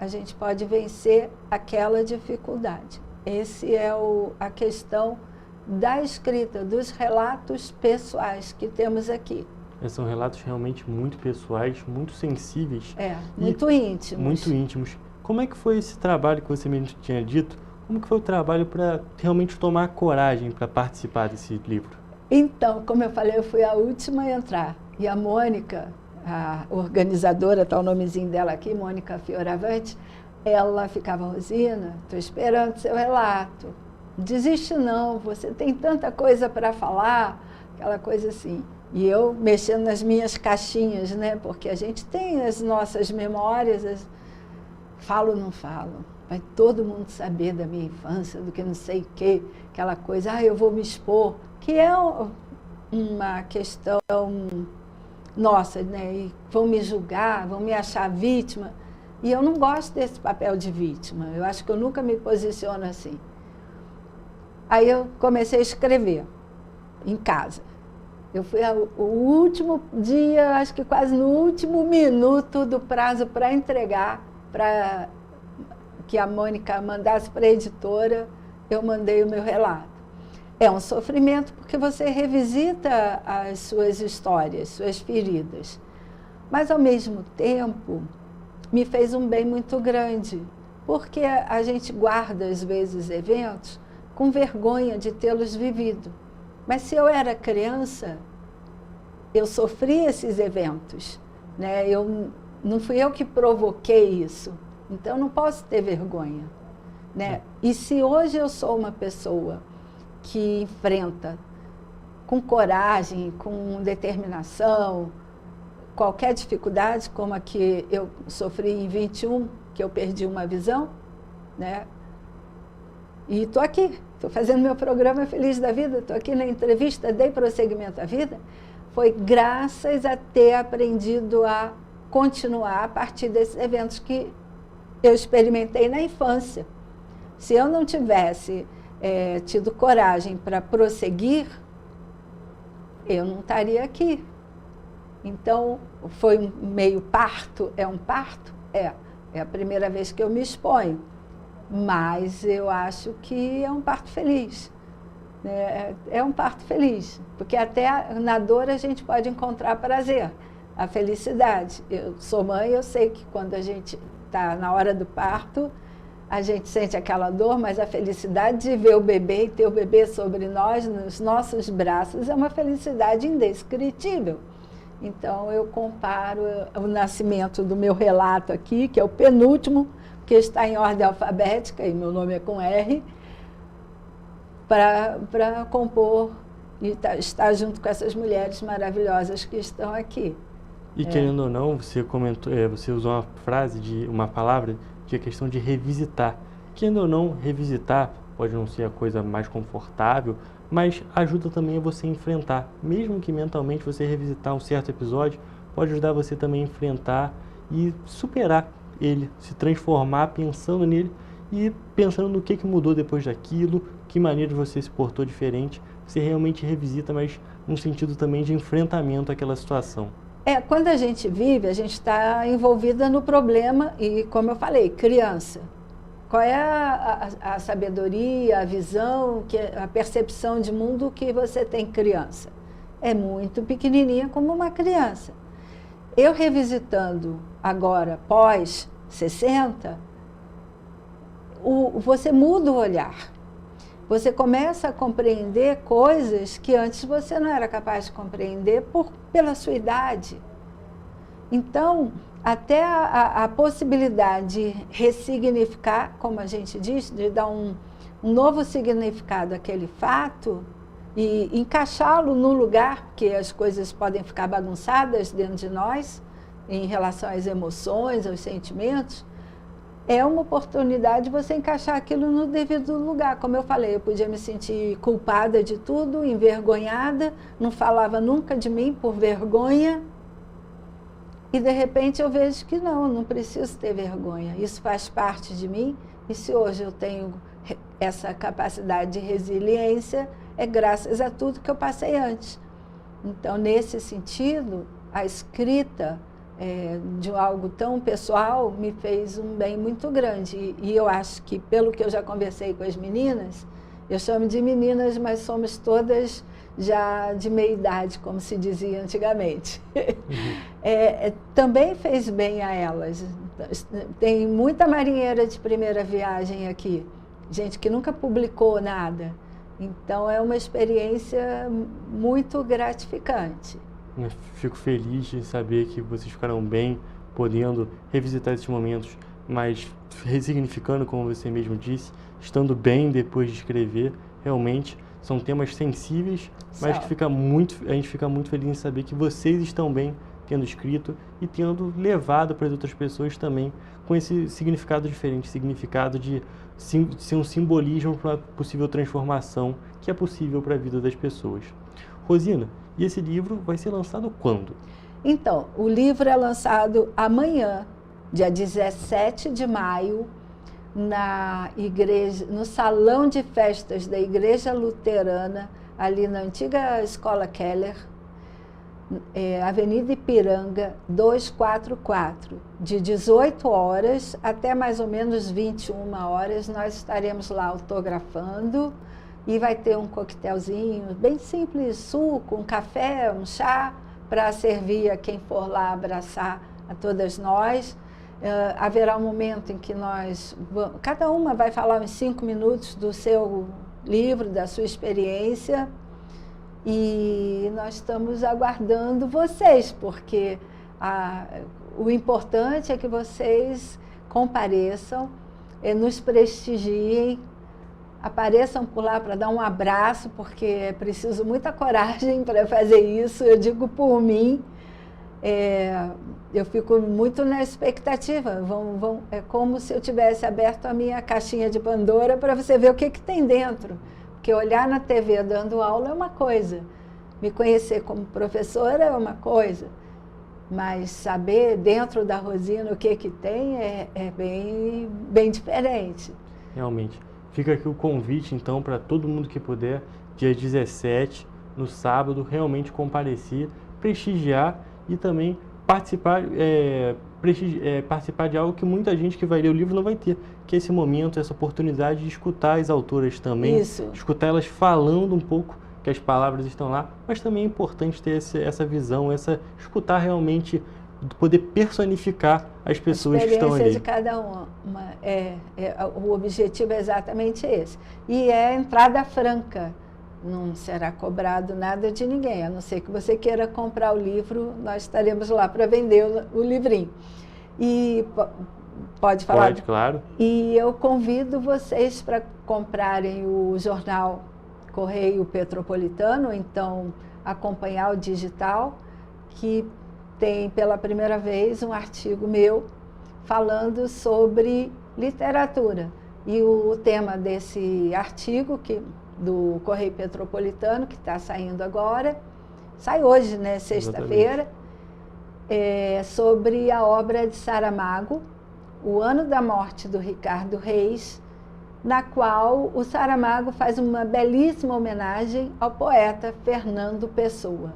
a gente pode vencer aquela dificuldade. Essa é a questão da escrita, dos relatos pessoais que temos aqui. São relatos realmente muito pessoais, muito sensíveis. Muito íntimos. Muito íntimos. Como é que foi esse trabalho que você mesmo tinha dito? Como que foi o trabalho para realmente tomar coragem para participar desse livro? Então, como eu falei, eu fui a última a entrar. E a Mônica, a organizadora, está o nomezinho dela aqui, Mônica Fioravante, ela ficava: Rosina, estou esperando seu relato. Desiste não, você tem tanta coisa para falar, aquela coisa assim. E eu mexendo nas minhas caixinhas, né? Porque a gente tem as nossas memórias, falo ou não falo? Vai todo mundo saber da minha infância, do que não sei o quê, aquela coisa, eu vou me expor, que é uma questão nossa, né? E vão me julgar, vão me achar vítima. E eu não gosto desse papel de vítima, eu acho que eu nunca me posiciono assim. Aí eu comecei a escrever em casa. Eu fui o último dia, acho que quase no último minuto do prazo para entregar, para que a Mônica mandasse para a editora, eu mandei o meu relato. É um sofrimento porque você revisita as suas histórias, suas feridas. Mas, ao mesmo tempo, me fez um bem muito grande, porque a gente guarda, às vezes, eventos com vergonha de tê-los vivido. Mas se eu era criança, eu sofri esses eventos, né? Não fui eu que provoquei isso, então não posso ter vergonha, né? E se hoje eu sou uma pessoa que enfrenta com coragem, com determinação, qualquer dificuldade, como a que eu sofri em 21, que eu perdi uma visão, né? E estou aqui, estou fazendo meu programa Feliz da Vida, estou aqui na entrevista, dei prosseguimento à vida, foi graças a ter aprendido a continuar a partir desses eventos que eu experimentei na infância. Se eu não tivesse tido coragem para prosseguir, eu não estaria aqui. Então, foi um meio parto? É um parto? É a primeira vez que eu me exponho, mas eu acho que é um parto feliz. É um parto feliz, porque até na dor a gente pode encontrar prazer, a felicidade. Eu sou mãe, eu sei que quando a gente está na hora do parto, a gente sente aquela dor, mas a felicidade de ver o bebê e ter o bebê sobre nós, nos nossos braços, é uma felicidade indescritível. Então, eu comparo o nascimento do meu relato aqui, que é o penúltimo, que está em ordem alfabética, e meu nome é com R, para compor e estar junto com essas mulheres maravilhosas que estão aqui. E querendo ou não, você comentou, você usou uma frase, uma palavra, que é a questão de revisitar. Querendo ou não, revisitar pode não ser a coisa mais confortável, mas ajuda também a você enfrentar. Mesmo que mentalmente você revisitar um certo episódio, pode ajudar você também a enfrentar e superar ele, se transformar pensando nele e pensando no que mudou depois daquilo, que maneira você se portou diferente. Você realmente revisita, mas num sentido também de enfrentamento àquela situação. Quando a gente vive, a gente está envolvida no problema e, como eu falei, criança. Qual é a sabedoria, a visão, a percepção de mundo que você tem criança? É muito pequenininha como uma criança. Eu revisitando agora, pós 60, você muda o olhar. Você começa a compreender coisas que antes você não era capaz de compreender pela sua idade. Então, até a possibilidade de ressignificar, como a gente diz, de dar um novo significado àquele fato e encaixá-lo no lugar, porque as coisas podem ficar bagunçadas dentro de nós, em relação às emoções, aos sentimentos, é uma oportunidade de você encaixar aquilo no devido lugar. Como eu falei, eu podia me sentir culpada de tudo, envergonhada, não falava nunca de mim por vergonha. E, de repente, eu vejo que não preciso ter vergonha. Isso faz parte de mim. E se hoje eu tenho essa capacidade de resiliência, é graças a tudo que eu passei antes. Então, nesse sentido, a escrita de algo tão pessoal me fez um bem muito grande. E eu acho que, pelo que eu já conversei com as meninas, eu chamo de meninas, mas somos todas já de meia idade, como se dizia antigamente. Também fez bem a elas. Tem muita marinheira de primeira viagem aqui, gente que nunca publicou nada. Então, é uma experiência muito gratificante. Eu fico feliz de saber que vocês ficaram bem, podendo revisitar esses momentos, mas ressignificando, como você mesmo disse, estando bem depois de escrever. Realmente são temas sensíveis, mas que a gente fica muito feliz em saber que vocês estão bem tendo escrito e tendo levado para as outras pessoas também com esse significado diferente, significado de ser um simbolismo para a possível transformação que é possível para a vida das pessoas. Rosina, e esse livro vai ser lançado quando? Então, o livro é lançado amanhã, dia 17 de maio, na igreja, no salão de festas da Igreja Luterana, ali na antiga Escola Keller, Avenida Ipiranga 244, de 18 horas até mais ou menos 21 horas, nós estaremos lá autografando. E vai ter um coquetelzinho bem simples, suco, um café, um chá, para servir a quem for lá abraçar a todas nós. Haverá um momento em que cada uma vai falar uns 5 minutos do seu livro, da sua experiência. E nós estamos aguardando vocês, porque o importante é que vocês compareçam, nos prestigiem, apareçam por lá para dar um abraço, porque é preciso muita coragem para fazer isso. Eu digo por mim, eu fico muito na expectativa. É como se eu tivesse aberto a minha caixinha de Pandora para você ver o que tem dentro. Porque olhar na TV dando aula é uma coisa, me conhecer como professora é uma coisa. mas saber dentro da Rosina o que tem é bem diferente. Realmente. Fica aqui o convite, então, para todo mundo que puder, dia 17, no sábado, realmente comparecer, prestigiar e também participar de algo que muita gente que vai ler o livro não vai ter, que é esse momento, essa oportunidade de escutar as autoras também, escutar elas falando um pouco, que as palavras estão lá, mas também é importante ter essa visão, escutar realmente, poder personificar as pessoas que estão ali. A experiência de cada uma. O objetivo é exatamente esse. E é entrada franca. Não será cobrado nada de ninguém, a não ser que você queira comprar o livro, nós estaremos lá para vender o livrinho. E pode falar? Pode, claro. E eu convido vocês para comprarem o jornal Correio Petropolitano, então acompanhar o digital, que tem pela primeira vez um artigo meu falando sobre literatura. E o tema desse artigo, do Correio Petropolitano, que está saindo agora, sai hoje, né, sexta-feira, sobre a obra de Saramago, O Ano da Morte do Ricardo Reis, na qual o Saramago faz uma belíssima homenagem ao poeta Fernando Pessoa.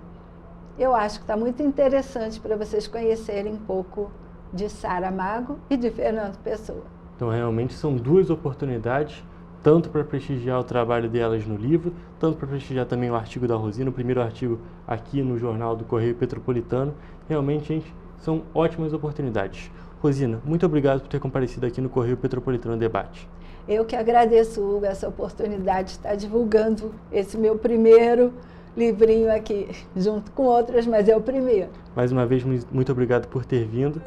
Eu acho que está muito interessante para vocês conhecerem um pouco de Saramago e de Fernando Pessoa. Então, realmente, são duas oportunidades, tanto para prestigiar o trabalho delas no livro, tanto para prestigiar também o artigo da Rosina, o primeiro artigo aqui no jornal do Correio Petropolitano. Realmente, gente, são ótimas oportunidades. Rosina, muito obrigado por ter comparecido aqui no Correio Petropolitano Debate. Eu que agradeço, Hugo, essa oportunidade de estar divulgando esse meu primeiro livrinho aqui, junto com outras, mas é o primeiro. Mais uma vez, muito obrigado por ter vindo.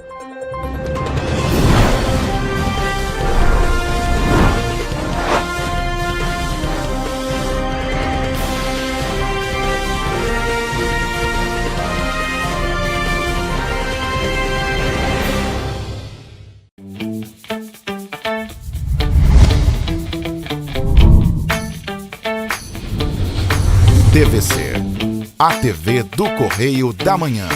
TVC, a TV do Correio da Manhã.